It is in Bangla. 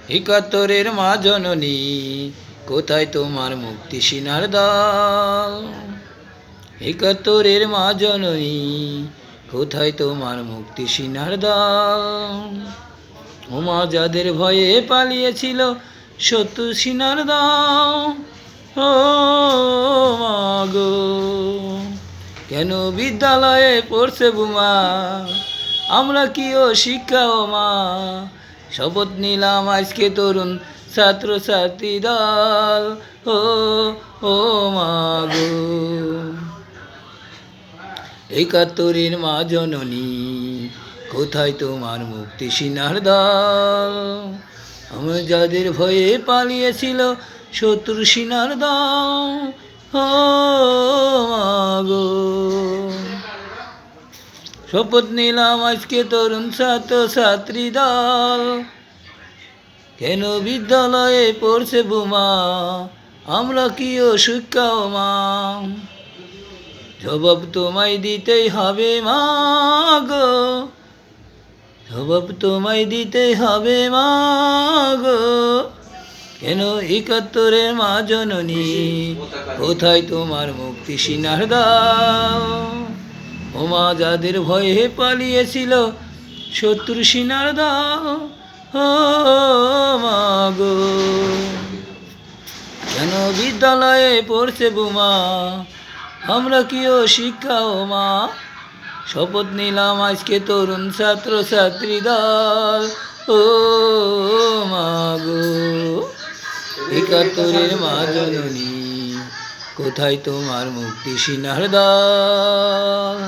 একাত্তরের মা জননী, কোথায় তোমার মুক্তি সিনার দল? একাত্তরের মা জননী, কোথায় তোমার মুক্তি সিনার দল? ওমা যাদের ভয়ে পালিয়েছিল শত্রু সিনার দল, ও মা গো, কেন বিদ্যালয়ে পড়ছে বোমা? আমরা কি ও শিক্ষা ও মা? শপথ নিলাম আজকে তরুণ ছাত্র ছাত্রী দল, ও ও মা গো। একাত্তরের মা জননী, কোথায় তোমার মুক্তি সিনার দল? আমরা যাদের ভয়ে পালিয়েছিল শত্রু সিনার দল, ও মা গো। শপথ নিলাম আজকে তরুণ ছাত্র ছাত্রী দল, কেন বিদ্যালয়ে পড়ছে বোমা? আমরা কি ও শিক্ষা ও মা? জবাব তোমায় দিতেই হবে মা গো, জবাব তোমায় দিতেই হবে মা গো। কেন একাত্তরের মা জননী, কোথায় তোমার মুক্তি সিনার দল? ওমা যাদের ভয়ে পালিয়েছিল শত্রু সিনার দল, ও মা গো, কেন বিদ্যালয়ে পড়ছে বোমা? আমরা কি ও শিক্ষা ও মা? শপথ নিলাম আজকে তরুণ ছাত্র ছাত্রী দল, ও মা গো। একাত্তরের মা জননী, কোথায় তোমার মুক্তি সিনার দল?